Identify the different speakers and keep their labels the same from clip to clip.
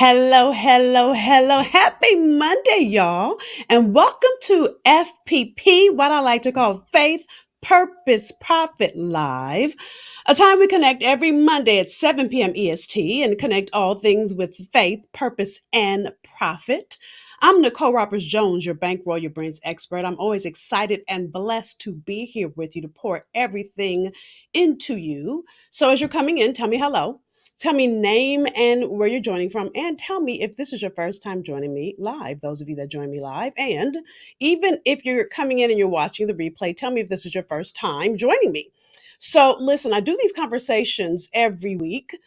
Speaker 1: Hello, hello, hello. Happy Monday, y'all. And welcome to FPP, what I like to call Faith, Purpose, Profit Live, a time we connect every Monday at 7 p.m. EST and connect all things with faith, purpose, and profit. I'm Nicole Roberts Jones, your bankroll, your brains expert. I'm always excited and blessed to be here with you to pour everything into you. So as you're coming in, tell me hello. Tell me name and where you're joining from, and tell me if this is your first time joining me live, those of you that join me live. And even if you're coming in and you're watching the replay, tell me if this is your first time joining me. So, listen, I do these conversations every week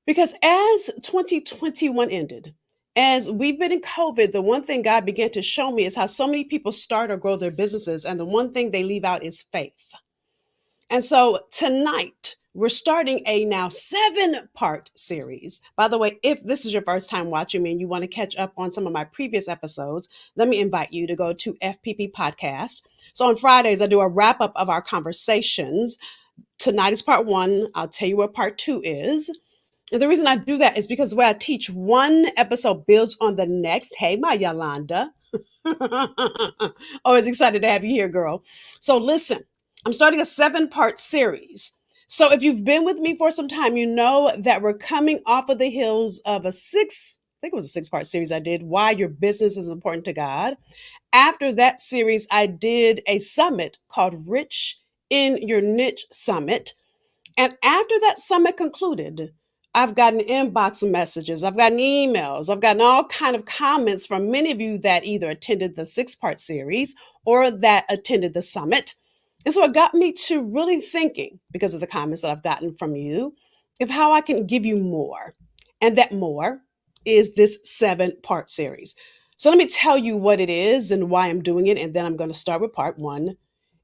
Speaker 1: because as 2021 ended, as we've been in COVID, the one thing God began to show me is how so many people start or grow their businesses, and the one thing they leave out is faith. And so tonight, we're starting a now 7-part series. By the way, if this is your first time watching me and you want to catch up on some of my previous episodes, let me invite you to go to FPP Podcast. So on Fridays, I do a wrap up of our conversations. Tonight is part one. I'll tell you what part two is. And the reason I do that is because where I teach one episode builds on the next. Hey, my Yolanda. Always excited to have you here, girl. So listen, I'm starting a 7-part series. So if you've been with me for some time, you know that we're coming off of the heels of I think it was a 6-part series I did, Why Your Business is Important to God. After that series, I did a summit called Rich in Your Niche Summit. And after that summit concluded, I've gotten inbox messages, I've gotten emails, I've gotten all kind of comments from many of you that either attended the 6-part series or that attended the summit. And so it got me to really thinking, because of the comments that I've gotten from you, of how I can give you more. And that more is this 7-part series. So let me tell you what it is and why I'm doing it. And then I'm going to start with part one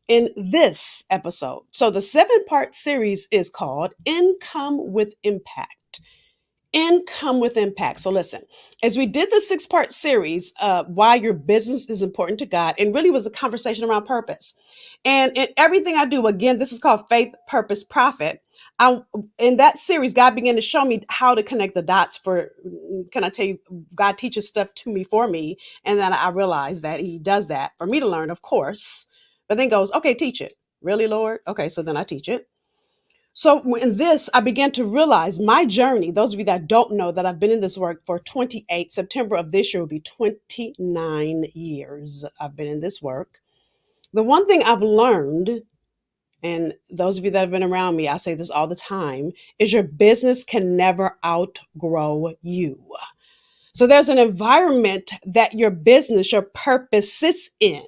Speaker 1: in this episode. So the 7-part series is called Income with Impact. Income with Impact. So listen, as we did the 6-part series, Why Your Business is Important to God, and really was a conversation around purpose. And in everything I do, again, this is called Faith, Purpose, Profit. In that series, God began to show me how to connect the dots for, can I tell you, God teaches stuff to me for me. And then I realized that he does that for me to learn, of course, but then goes, okay, teach it. Really, Lord? Okay, so then I teach it. So in this, I began to realize my journey. Those of you that don't know that I've been in this work for 28, September of this year will be 29 years I've been in this work. The one thing I've learned, and those of you that have been around me, I say this all the time, is your business can never outgrow you. So there's an environment that your business, your purpose sits in.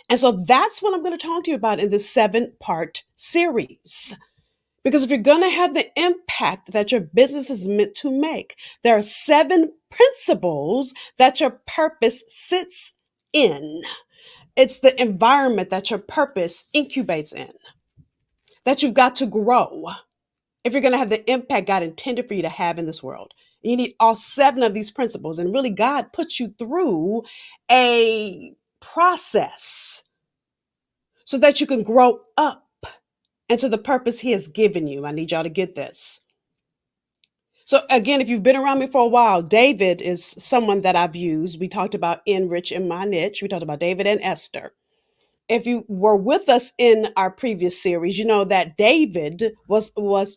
Speaker 1: And so that's what I'm going to talk to you about in this 7-part series. Because if you're going to have the impact that your business is meant to make, there are 7 principles that your purpose sits in. It's the environment that your purpose incubates in, that you've got to grow if you're going to have the impact God intended for you to have in this world. You need all 7 of these principles. And really, God puts you through a process so that you can grow up into the purpose he has given you. I need y'all to get this. So again, if you've been around me for a while, David is someone that I've used. We talked about Rich in My Niche. We talked about David and Esther. If you were with us in our previous series, you know that David was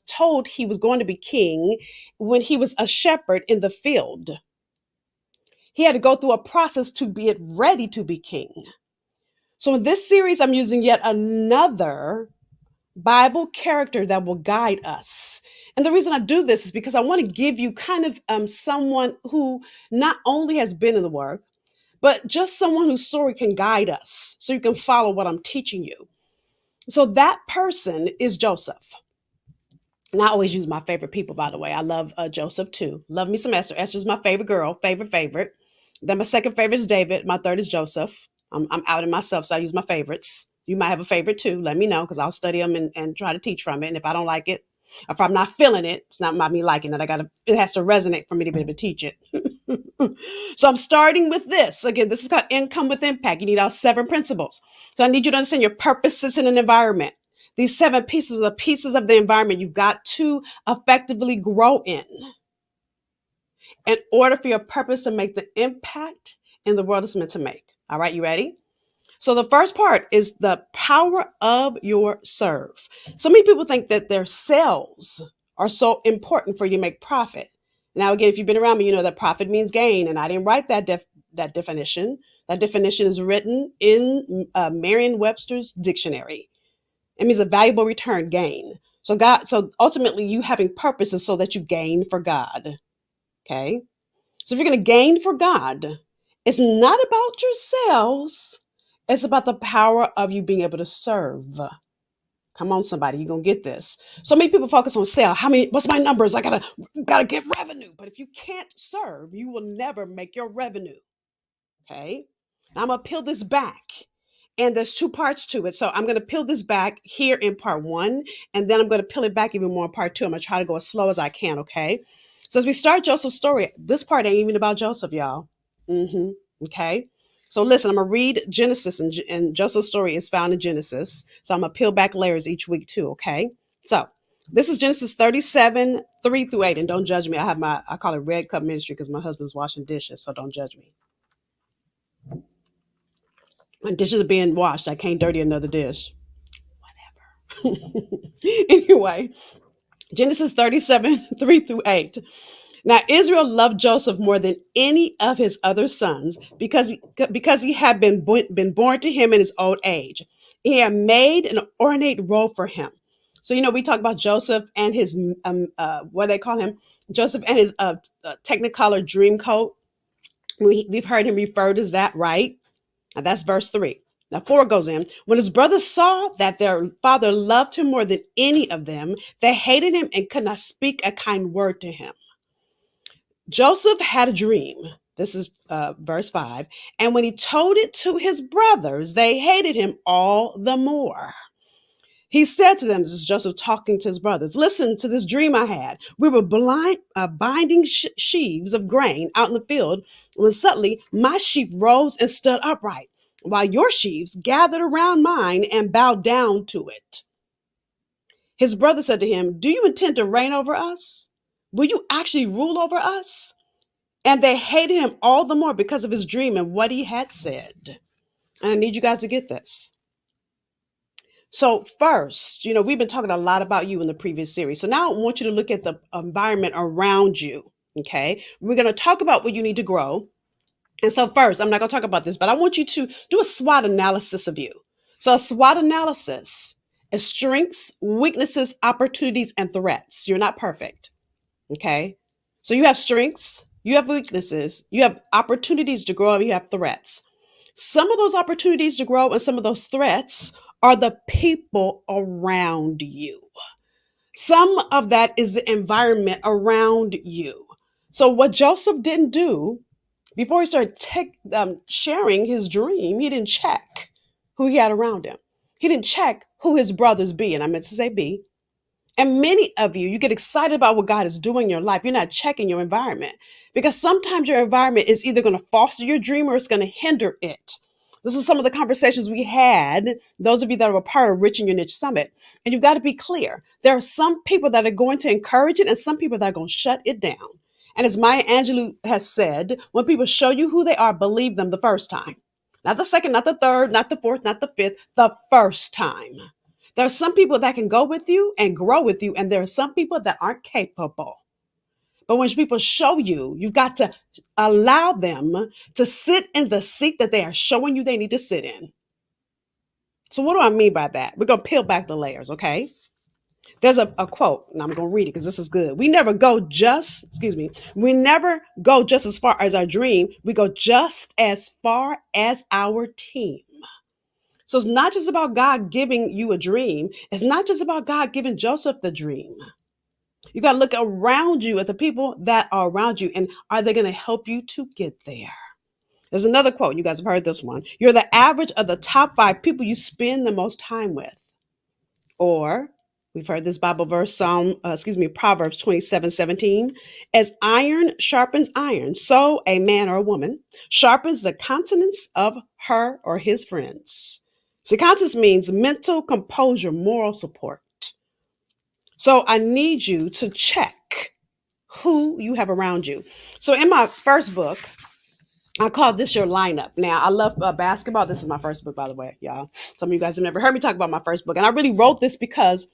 Speaker 1: told he was going to be king when he was a shepherd in the field. He had to go through a process to be ready to be king. So in this series, I'm using yet another Bible character that will guide us. And the reason I do this is because I want to give you kind of someone who not only has been in the work, but just someone whose story can guide us so you can follow what I'm teaching you. So that person is Joseph. And I always use my favorite people, by the way. I love Joseph too. Love me some Esther. Esther's my favorite girl, favorite. Then my second favorite is David. My third is Joseph. I'm out in myself, so I use my favorites. You might have a favorite too. Let me know because I'll study them and try to teach from it. And if I don't like it, if I'm not feeling it, it's not about me liking it. It has to resonate for me to be able to teach it. So I'm starting with this. Again, this is called Income with Impact. You need all 7 principles. So I need you to understand your purpose sits in an environment. These 7 pieces are pieces of the environment you've got to effectively grow in. in order for your purpose to make the impact in the world it's meant to make. All right, you ready? So the first part is the power of your serve. So many people think that their sales are so important for you to make profit. Now, again, if you've been around me, you know that profit means gain, and I didn't write that definition. That definition is written in Merriam-Webster's dictionary. It means a valuable return, gain. So ultimately, you having purpose is so that you gain for God. Okay. So if you're going to gain for God, it's not about your sales. It's about the power of you being able to serve. Come on, somebody, you're gonna get this. So many people focus on sale. How many? What's my numbers? I gotta get revenue. But if you can't serve, you will never make your revenue. Okay. Now I'm gonna peel this back. And there's two parts to it. So I'm going to peel this back here in part one, and then I'm going to peel it back even more in part two. I'm going to try to go as slow as I can, okay? So as we start Joseph's story, this part ain't even about Joseph, y'all. Mm-hmm. Okay? So listen, I'm going to read Genesis, and Joseph's story is found in Genesis. So I'm going to peel back layers each week too, okay? So this is Genesis 37, 3 through 8. And don't judge me. I call it Red Cup Ministry because my husband's washing dishes, so don't judge me. When dishes are being washed, I can't dirty another dish. Whatever. Anyway, Genesis 37, 3 through 8. Now, Israel loved Joseph more than any of his other sons because he had been born to him in his old age. He had made an ornate robe for him. So, we talk about Joseph and his, what they call him, Joseph and his Technicolor dream coat. We've heard him referred as that, right? Now that's verse 3. Now 4 goes in. When his brothers saw that their father loved him more than any of them, they hated him and could not speak a kind word to him. Joseph had a dream. This is verse 5. And when he told it to his brothers, they hated him all the more. He said to them, this is Joseph talking to his brothers, listen to this dream I had. We were binding sheaves of grain out in the field when suddenly my sheaf rose and stood upright, while your sheaves gathered around mine and bowed down to it. His brother said to him, do you intend to reign over us? Will you actually rule over us? And they hated him all the more because of his dream and what he had said. And I need you guys to get this. So first, we've been talking a lot about you in the previous series. So now I want you to look at the environment around you. Okay. We're going to talk about what you need to grow. And so first, I'm not going to talk about this, but I want you to do a SWOT analysis of you. So a SWOT analysis is strengths, weaknesses, opportunities, and threats. You're not perfect. Okay. So you have strengths, you have weaknesses, you have opportunities to grow, and you have threats. Some of those opportunities to grow and some of those threats are the people around you. Some of that is the environment around you. So what Joseph didn't do before he started sharing his dream, he didn't check who he had around him. He didn't check who his brothers be, and I meant to say be. And many of you get excited about what God is doing in your life. You're not checking your environment because sometimes your environment is either going to foster your dream or it's going to hinder it. This is some of the conversations we had, those of you that are a part of Rich in Your Niche Summit. And you've got to be clear. There are some people that are going to encourage it and some people that are going to shut it down. And as Maya Angelou has said, when people show you who they are, believe them the first time. Not the second, not the third, not the fourth, not the fifth, the first time. There are some people that can go with you and grow with you, and there are some people that aren't capable. But when people show you, you've got to allow them to sit in the seat that they are showing you they need to sit in. So what do I mean by that? We're going to peel back the layers, okay? There's a quote, and I'm going to read it because this is good. We never go just as far as our dream. We go just as far as our team. So it's not just about God giving you a dream. It's not just about God giving Joseph the dream. You got to look around you at the people that are around you, and are they going to help you to get there? There's another quote. You guys have heard this one. You're the average of the top 5 people you spend the most time with. Or we've heard this Bible verse, Proverbs 27:17. As iron sharpens iron, so a man or a woman sharpens the countenance of her or his friends. See, countenance means mental composure, moral support. So I need you to check who you have around you. So in my first book, I call this your lineup. Now, I love basketball. This is my first book, by the way, y'all. Some of you guys have never heard me talk about my first book. And I really wrote this because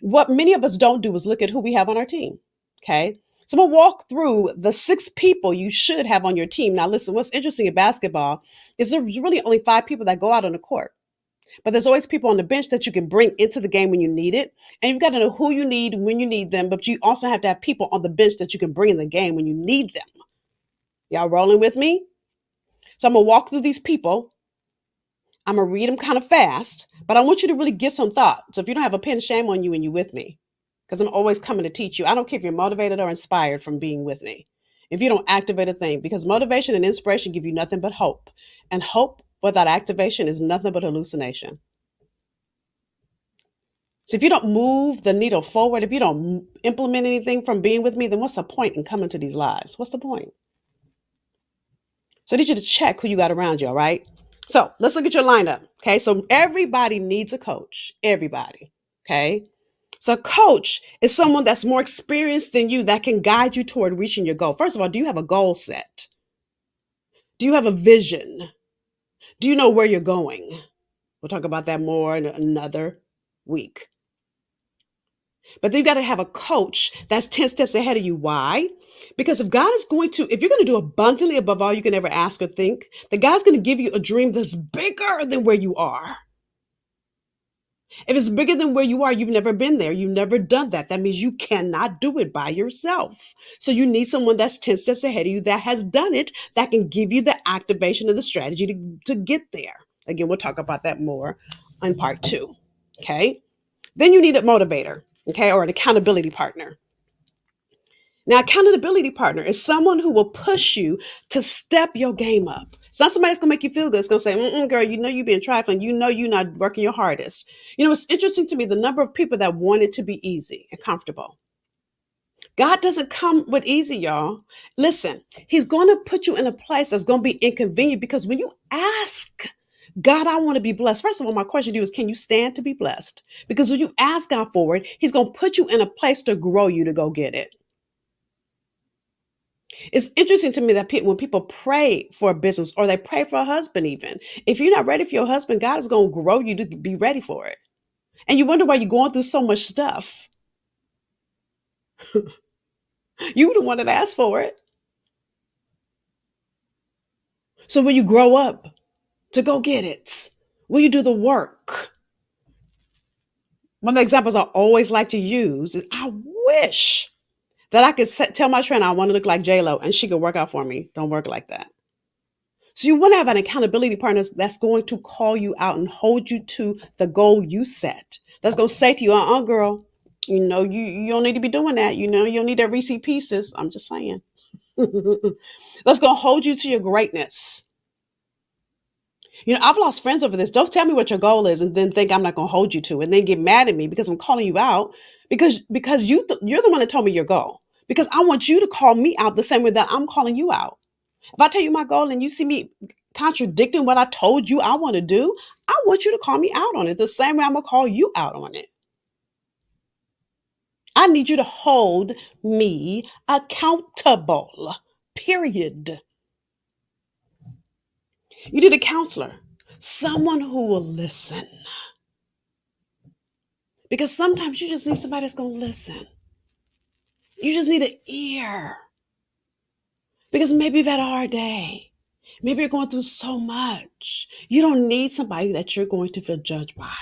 Speaker 1: what many of us don't do is look at who we have on our team. Okay. So I'm going to walk through the 6 people you should have on your team. Now, listen, what's interesting in basketball is there's really only 5 people that go out on the court. But there's always people on the bench that you can bring into the game when you need it. And you've got to know who you need when you need them. But you also have to have people on the bench that you can bring in the game when you need them. Y'all rolling with me? So I'm going to walk through these people. I'm going to read them kind of fast, but I want you to really get some thought. So if you don't have a pen, shame on you and you with me, because I'm always coming to teach you. I don't care if you're motivated or inspired from being with me. If you don't activate a thing, because motivation and inspiration give you nothing but hope. And hope without activation is nothing but hallucination. So if you don't move the needle forward, if you don't implement anything from being with me, then what's the point in coming to these lives? What's the point? So I need you to check who you got around you, all right? So let's look at your lineup. Okay. So everybody needs a coach. Everybody. Okay. So a coach is someone that's more experienced than you that can guide you toward reaching your goal. First of all, do you have a goal set? Do you have a vision? Do you know where you're going? We'll talk about that more in another week. But then you got to have a coach that's 10 steps ahead of you. Why? Because if you're going to do abundantly above all you can ever ask or think, the God's going to give you a dream that's bigger than where you are. If it's bigger than where you are, you've never been there. You've never done that. That means you cannot do it by yourself. So you need someone that's 10 steps ahead of you that has done it, that can give you the activation and the strategy to get there. Again, we'll talk about that more in part 2. Okay. Then you need a motivator, okay, or an accountability partner. Now, accountability partner is someone who will push you to step your game up. It's not somebody that's going to make you feel good. It's going to say, girl, you know you've been trifling. You know you're not working your hardest. You know, it's interesting to me, the number of people that want it to be easy and comfortable. God doesn't come with easy, y'all. Listen, he's going to put you in a place that's going to be inconvenient because when you ask God, I want to be blessed. First of all, my question to you is, can you stand to be blessed? Because when you ask God for it, he's going to put you in a place to grow you to go get it. It's interesting to me that when people pray for a business or they pray for a husband, even if you're not ready for your husband, God is going to grow you to be ready for it. And you wonder why you're going through so much stuff. You were the one that asked for it. So when you grow up to go get it, will you do the work? One of the examples I always like to use is I wish that I could tell my trainer I want to look like J-Lo and she could work out for me. Don't work like that. So you want to have an accountability partner that's going to call you out and hold you to the goal you set. That's going to say to you, girl, you know, you don't need to be doing that. You know, you don't need that Reese Pieces. I'm just saying. That's going to hold you to your greatness. You know, I've lost friends over this. Don't tell me what your goal is and then think I'm not going to hold you to it and then get mad at me because I'm calling you out because you're the one that told me your goal. Because I want you to call me out the same way that I'm calling you out. If I tell you my goal and you see me contradicting what I told you I want to do, I want you to call me out on it the same way I'm going to call you out on it. I need you to hold me accountable, period. You need a counselor, someone who will listen. Because sometimes you just need somebody that's going to listen. You just need an ear. Because maybe you've had a hard day. Maybe you're going through so much. You don't need somebody that you're going to feel judged by.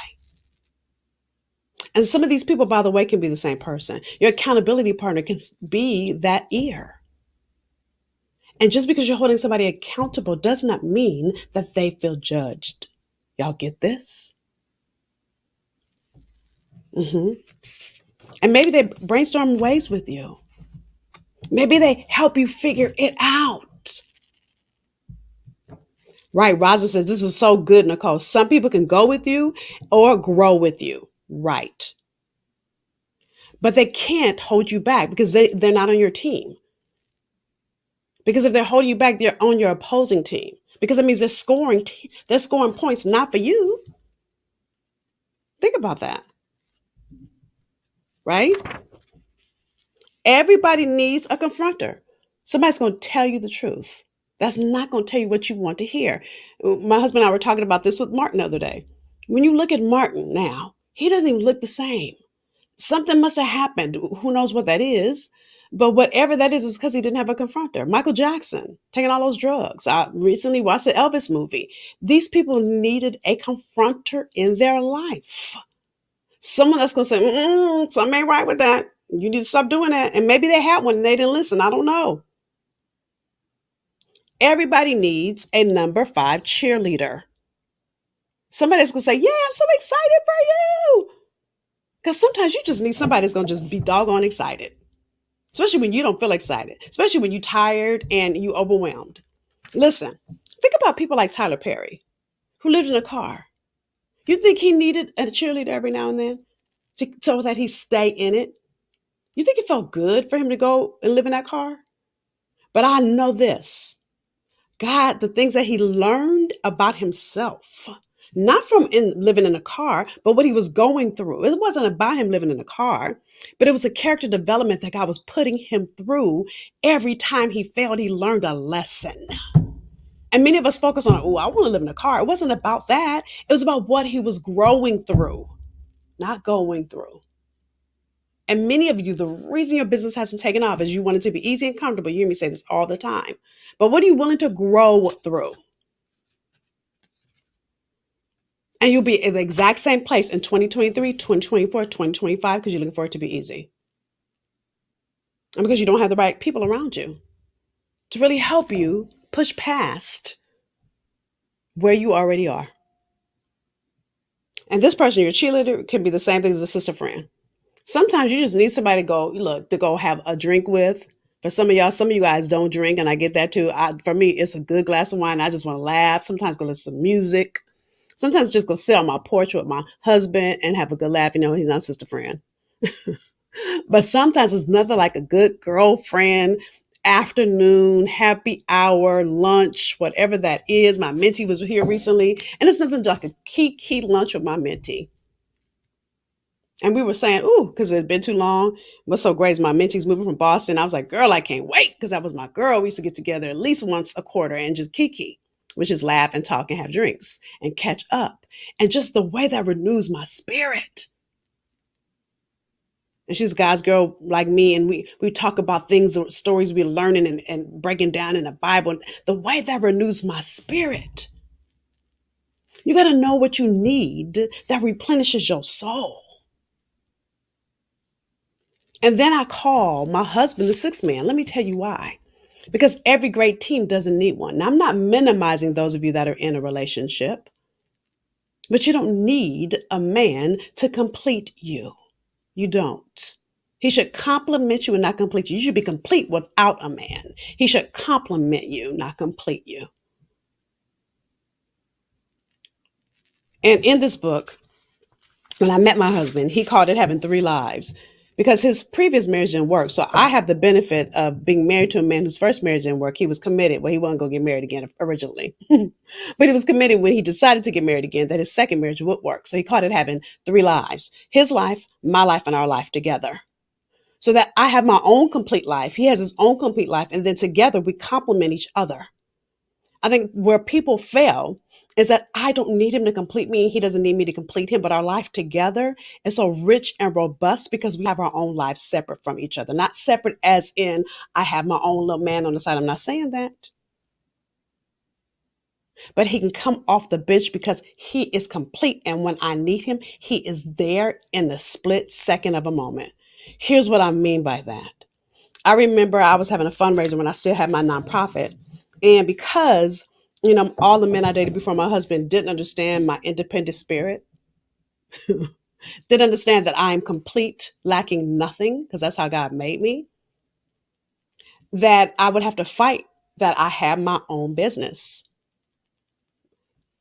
Speaker 1: And some of these people, by the way, can be the same person. Your accountability partner can be that ear. And just because you're holding somebody accountable does not mean that they feel judged. Y'all get this? Mm-hmm. And maybe they brainstorm ways with you. Maybe they help you figure it out. Right. Rosa says, this is so good, Nicole. Some people can go with you or grow with you. Right. But they can't hold you back because they're not on your team. Because if they're holding you back, they're on your opposing team. Because it means they're scoring points not for you. Think about that. Right? Everybody needs a confronter. Somebody's going to tell you the truth. That's not going to tell you what you want to hear. My husband and I were talking about this with Martin the other day. When you look at Martin now, he doesn't even look the same. Something must have happened. Who knows what that is? But whatever that is because he didn't have a confronter. Michael Jackson, taking all those drugs. I recently watched the Elvis movie. These people needed a confronter in their life. Someone that's going to say, something ain't right with that. You need to stop doing that. And maybe they had one and they didn't listen. I don't know. Everybody needs a number 5 cheerleader. Somebody that's going to say, yeah, I'm so excited for you. Because sometimes you just need somebody that's going to just be doggone excited. Especially when you don't feel excited. Especially when you're tired and you overwhelmed. Listen, think about people like Tyler Perry, who lived in a car. You think he needed a cheerleader every now and then so that he stay in it? You think it felt good for him to go and live in that car? But I know this. God, the things that he learned about himself, not from living in a car, but what he was going through. It wasn't about him living in a car, but it was a character development that God was putting him through. Every time he failed, he learned a lesson. And many of us focus on, oh, I want to live in a car. It wasn't about that. It was about what he was growing through, not going through. And many of you, the reason your business hasn't taken off is you want it to be easy and comfortable. You hear me say this all the time. But what are you willing to grow through? And you'll be in the exact same place in 2023, 2024, 2025 because you're looking for it to be easy. And because you don't have the right people around you to really help you push past where you already are. And this person, your cheerleader, can be the same thing as a sister friend. Sometimes you just need somebody to go have a drink with. For some of you guys don't drink, and I get that too. For me, it's a good glass of wine. I just want to laugh. Sometimes go listen to music. Sometimes just go sit on my porch with my husband and have a good laugh. You know, he's not a sister friend. But sometimes it's nothing like a good girlfriend, afternoon, happy hour, lunch, whatever that is. My mentee was here recently, and it's nothing like a key lunch with my mentee. And we were saying, ooh, because it had been too long. What's so great is my mentee's moving from Boston. I was like, girl, I can't wait because that was my girl. We used to get together at least once a quarter and just kiki, which is laugh and talk and have drinks and catch up. And just the way that renews my spirit. And she's God's girl like me. And we talk about things, stories we're learning and breaking down in the Bible. And the way that renews my spirit. You got to know what you need that replenishes your soul. And then I call my husband the sixth man. Let me tell you why. Because every great team doesn't need one. Now, I'm not minimizing those of you that are in a relationship, but you don't need a man to complete you. You don't. He should complement you and not complete you. You should be complete without a man. He should complement you, not complete you. And in this book, when I met my husband, he called it having 3 lives because his previous marriage didn't work. So I have the benefit of being married to a man whose first marriage didn't work. He was committed. Well, he wasn't going to get married again originally, but he was committed when he decided to get married again that his second marriage would work. So he called it having 3 lives, his life, my life, and our life together. So that I have my own complete life. He has his own complete life. And then together we complement each other. I think where people fail is that I don't need him to complete me. He doesn't need me to complete him. But our life together is so rich and robust because we have our own lives separate from each other. Not separate as in I have my own little man on the side. I'm not saying that. But he can come off the bench because he is complete. And when I need him, he is there in the split second of a moment. Here's what I mean by that. I remember I was having a fundraiser when I still had my nonprofit. And because, all the men I dated before my husband didn't understand my independent spirit, didn't understand that I am complete, lacking nothing, because that's how God made me, that I would have to fight that I had my own business.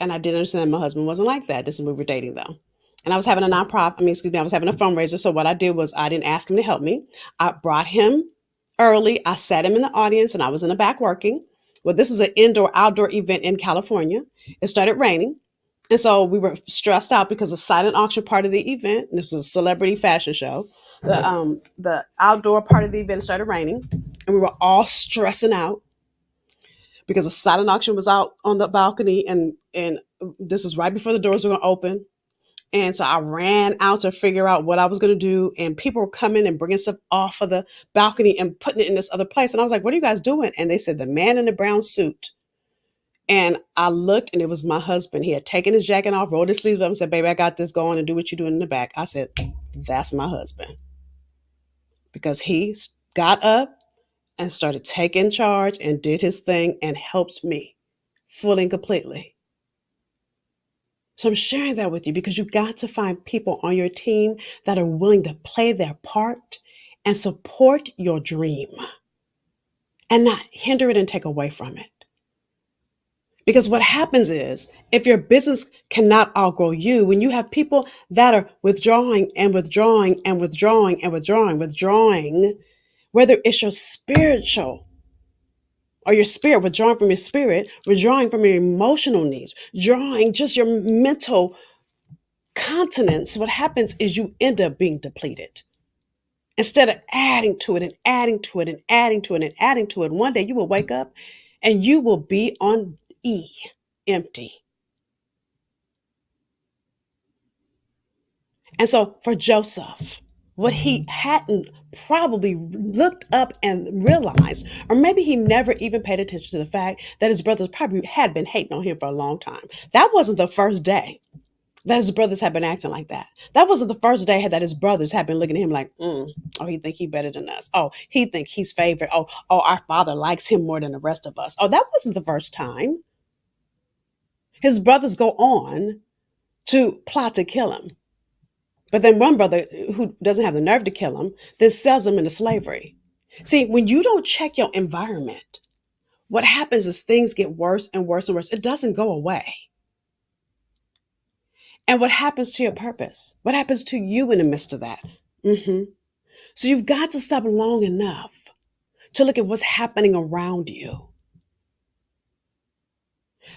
Speaker 1: And I didn't understand my husband wasn't like that. This is when we were dating though. And I was having a I was having a fundraiser. So what I did was I didn't ask him to help me. I brought him early. I sat him in the audience and I was in the back working. Well, this was an outdoor event in California. It started raining. And so we were stressed out because the silent auction part of the event, this was a celebrity fashion show. The outdoor part of the event started raining, and we were all stressing out because the silent auction was out on the balcony, and this was right before the doors were going to open. And so I ran out to figure out what I was going to do. And people were coming and bringing stuff off of the balcony and putting it in this other place. And I was like, what are you guys doing? And they said, the man in the brown suit. And I looked, and it was my husband. He had taken his jacket off, rolled his sleeves up, and said, baby, I got this. Go on and do what you're doing in the back. I said, that's my husband. Because he got up and started taking charge and did his thing and helped me fully and completely. So I'm sharing that with you because you've got to find people on your team that are willing to play their part and support your dream and not hinder it and take away from it. Because what happens is, if your business cannot outgrow you, when you have people that are withdrawing and withdrawing and withdrawing and withdrawing, whether it's your spiritual or your spirit, withdrawing from your spirit, withdrawing from your emotional needs, drawing just your mental continence, what happens is you end up being depleted. Instead of adding to it and adding to it and adding to it and adding to it, one day you will wake up and you will be on E, empty. And so for Joseph, what he hadn't probably looked up and realized, or maybe he never even paid attention to the fact that his brothers probably had been hating on him for a long time. That wasn't the first day that his brothers had been acting like that. That wasn't the first day that his brothers had been looking at him like, oh, he think he better than us. Oh, he think he's favored. Oh, our father likes him more than the rest of us. Oh, that wasn't the first time. His brothers go on to plot to kill him. But then one brother who doesn't have the nerve to kill him, then sells him into slavery. See, when you don't check your environment, what happens is things get worse and worse and worse. It doesn't go away. And what happens to your purpose? What happens to you in the midst of that? hmm So you've got to stop long enough to look at what's happening around you.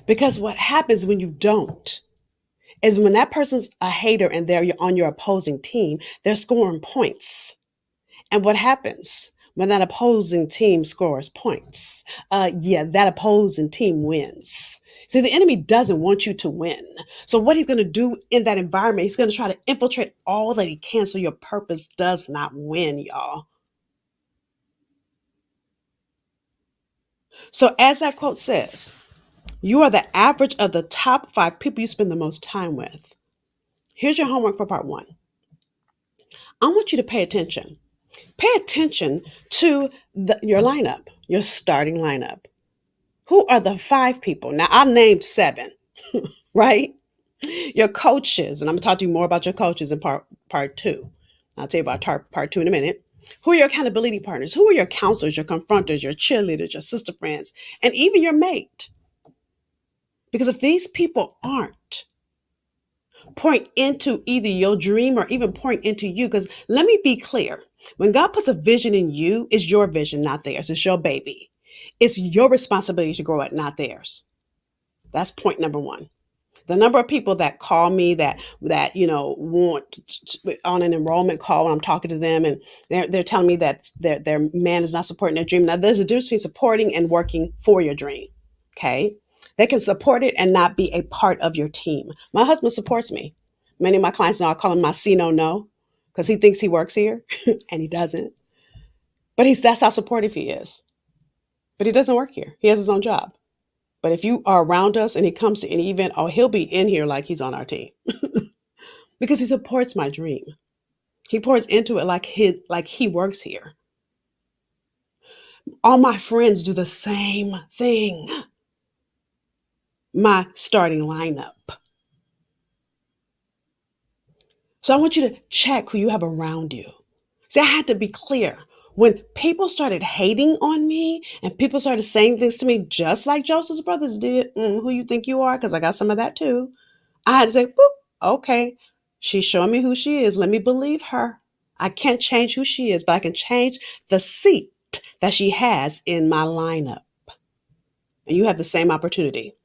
Speaker 1: Because what happens when you don't is when that person's a hater and they're on your opposing team, they're scoring points. And what happens when that opposing team scores points? That opposing team wins. See, the enemy doesn't want you to win. So what he's going to do in that environment, he's going to try to infiltrate all that he can so your purpose does not win, y'all. So as that quote says, you are the average of the top 5 people you spend the most time with. Here's your homework for part 1. I want you to pay attention. Pay attention to your lineup, your starting lineup. Who are the 5 people? Now, I named 7, right? Your coaches, and I'm going to talk to you more about your coaches in part 2. I'll tell you about part 2 in a minute. Who are your accountability partners? Who are your counselors, your confronters, your cheerleaders, your sister friends, and even your mate? Because if these people aren't pouring into either your dream or even pouring into you, because let me be clear, when God puts a vision in you, it's your vision, not theirs. It's your baby. It's your responsibility to grow it, not theirs. That's point number 1. The number of people that call me that want on an enrollment call when I'm talking to them, and they're telling me that their man is not supporting their dream. Now, there's a difference between supporting and working for your dream. Okay, they can support it and not be a part of your team. My husband supports me. Many of my clients know I call him my see no because he thinks he works here and he doesn't. But that's how supportive he is. But he doesn't work here. He has his own job. But if you are around us and he comes to any event, he'll be in here like he's on our team because he supports my dream. He pours into it like he works here. All my friends do the same thing. My starting lineup. So I want you to check who you have around you. See, I had to be clear. When people started hating on me and people started saying things to me just like Joseph's brothers did, who you think you are? Because I got some of that too. I had to say, boop, okay, she's showing me who she is. Let me believe her. I can't change who she is, but I can change the seat that she has in my lineup. And you have the same opportunity.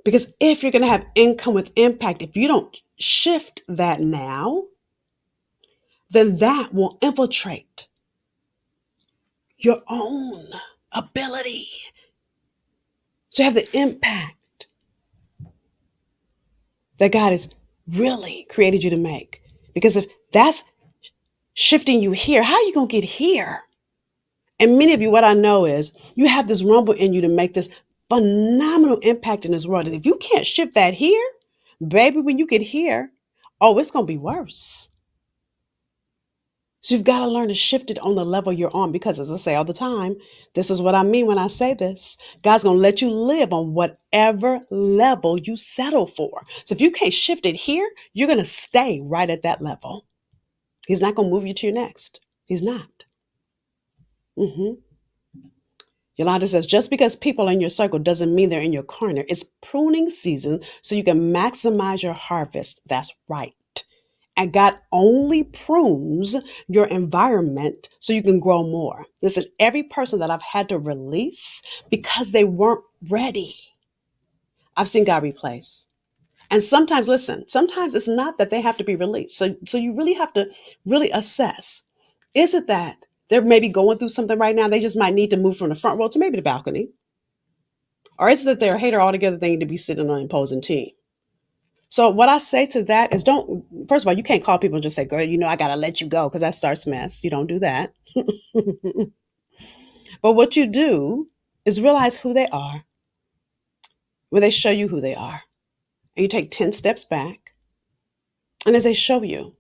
Speaker 1: Because if you're going to have income with impact, if you don't shift that now, then that will infiltrate your own ability to have the impact that God has really created you to make. Because if that's shifting you here, how are you going to get here? And many of you, what I know is you have this rumble in you to make this phenomenal impact in this world. And if you can't shift that here, baby, when you get here, oh, it's going to be worse. So you've got to learn to shift it on the level you're on because, as I say all the time, this is what I mean when I say this. God's going to let you live on whatever level you settle for. So if you can't shift it here, you're going to stay right at that level. He's not going to move you to your next. He's not. hmm Yolanda says, just because people are in your circle doesn't mean they're in your corner. It's pruning season so you can maximize your harvest. That's right. And God only prunes your environment so you can grow more. Listen, every person that I've had to release because they weren't ready, I've seen God replace. And sometimes, listen, sometimes it's not that they have to be released. So you really have to really assess. Is it that they're maybe going through something right now? They just might need to move from the front row to maybe the balcony. Or is it that they're a hater altogether? They need to be sitting on an imposing team. So what I say to that is don't, first of all, you can't call people and just say, girl, I got to let you go because that starts mess. You don't do that. But what you do is realize who they are when they show you who they are. And you take 10 steps back. And as they show you,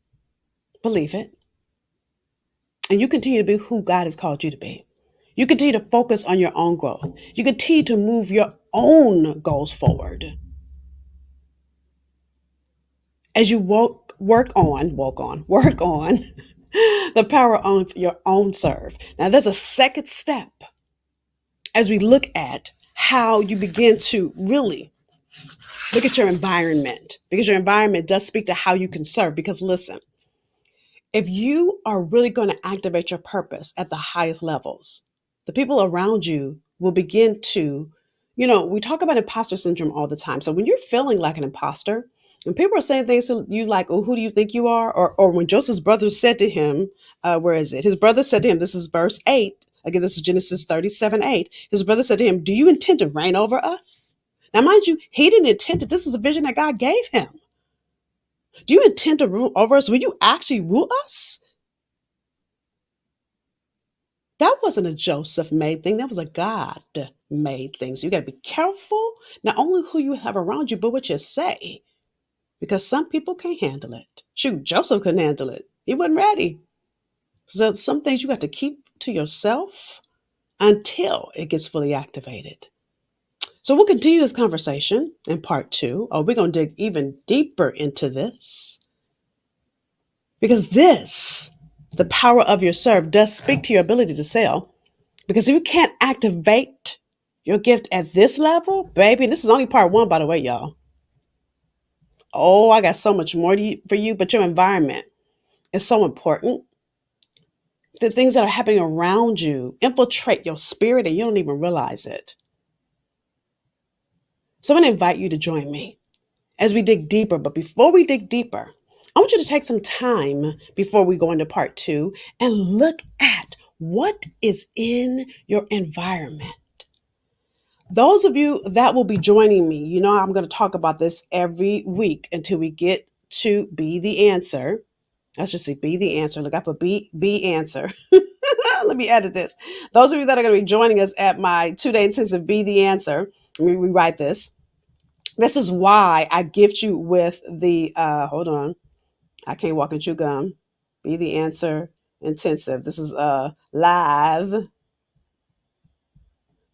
Speaker 1: believe it. And you continue to be who God has called you to be. You continue to focus on your own growth. You continue to move your own goals forward. As you work on the power of your own serve. Now, there's a second step as we look at how you begin to really look at your environment, because your environment does speak to how you can serve. Because listen, if you are really going to activate your purpose at the highest levels, the people around you will begin to, we talk about imposter syndrome all the time. So when you're feeling like an imposter, when people are saying things to you like, oh, who do you think you are? Or when Joseph's brothers said to him, where is it? His brother said to him, this is verse 8. Again, this is Genesis 37:8. His brother said to him, do you intend to reign over us? Now, mind you, he didn't intend it. This is a vision that God gave him. Do you intend to rule over us? Will you actually rule us? That wasn't a Joseph made thing. That was a God made thing. So you got to be careful, not only who you have around you, but what you say. Because some people can't handle it. Shoot, Joseph couldn't handle it. He wasn't ready. So some things you got to keep to yourself until it gets fully activated. So we'll continue this conversation in part 2. Or we're going to dig even deeper into this. Because the power of your serve does speak to your ability to sell. Because if you can't activate your gift at this level, baby, and this is only part 1, by the way, y'all. Oh, I got so much more for you, but your environment is so important. The things that are happening around you infiltrate your spirit and you don't even realize it. So I'm going to invite you to join me as we dig deeper. But before we dig deeper, I want you to take some time before we go into part 2 and look at what is in your environment. Those of you that will be joining me, I'm going to talk about this every week until we get to Be the Answer. Let's just say Be the Answer. Look, I put Be Answer. Let me edit this. Those of you that are going to be joining us at my 2-day intensive Be the Answer, let me rewrite this. This is why I gift you with the, hold on, I can't walk and chew gum. Be the Answer intensive. This is live.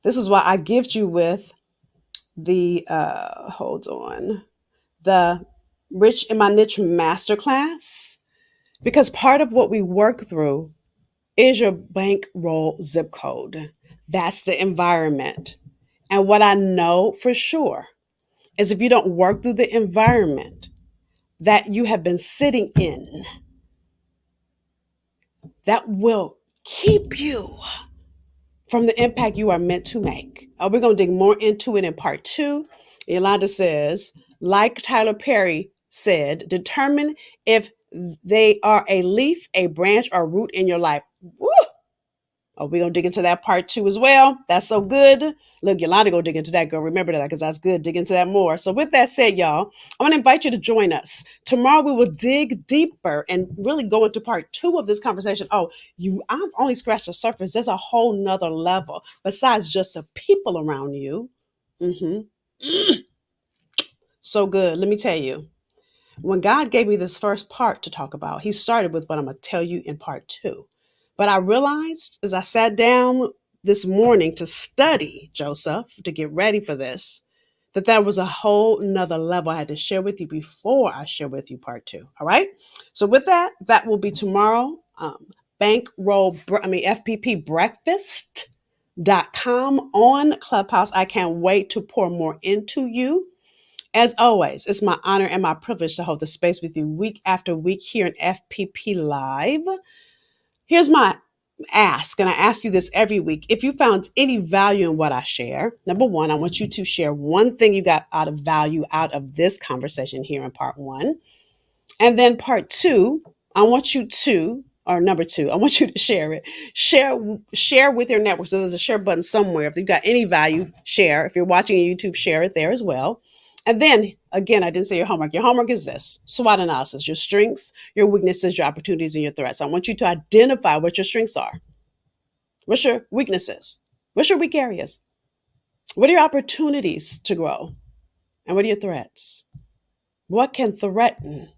Speaker 1: This is why I gift you with the, hold on, the Rich in My Niche Masterclass. Because part of what we work through is your bankroll zip code. That's the environment. And what I know for sure is if you don't work through the environment that you have been sitting in, that will keep you from the impact you are meant to make. We're going to dig more into it in part 2. Yolanda says, like Tyler Perry said, determine if They are a leaf, a branch, or root in your life. Woo! Oh, we're gonna dig into that part two as well. That's so good. Look, Yolanda go dig into that, girl. Remember that because that's good. Dig into that more. So, with that said, y'all, I want to invite you to join us. Tomorrow we will dig deeper and really go into part two of this conversation. Oh, I've only scratched the surface. There's a whole nother level besides just the people around you. hmm So good. Let me tell you. When God gave me this first part to talk about, He started with what I'm going to tell you in part two. But I realized as I sat down this morning to study Joseph, to get ready for this, that there was a whole nother level I had to share with you before I share with you part two. All right. So with that, that will be tomorrow. FPP breakfast.com on Clubhouse. I can't wait to pour more into you. As always, it's my honor and my privilege to hold the space with you week after week here in FPP Live. Here's my ask, and I ask you this every week. If you found any value in what I share, number one, I want you to share one thing you got out of value out of this conversation here in part one. And then part two, I want you to, or number two, I want you to share it. Share with your network. So there's a share button somewhere. If you've got any value, share. If you're watching on YouTube, share it there as well. And then again, I didn't say your homework. Your homework is this: SWOT analysis, your strengths, your weaknesses, your opportunities, and your threats. I want you to identify what your strengths are. What's your weaknesses? What's your weak areas? What are your opportunities to grow? And what are your threats? What can threaten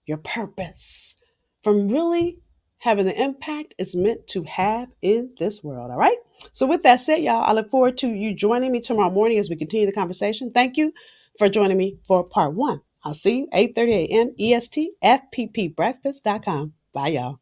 Speaker 1: your purpose from really having the impact it's meant to have in this world? All right. So with that said, y'all, I look forward to you joining me tomorrow morning as we continue the conversation. Thank you for joining me for part one. I'll see you 8:30 a.m. EST, FPPbreakfast.com. Bye, y'all.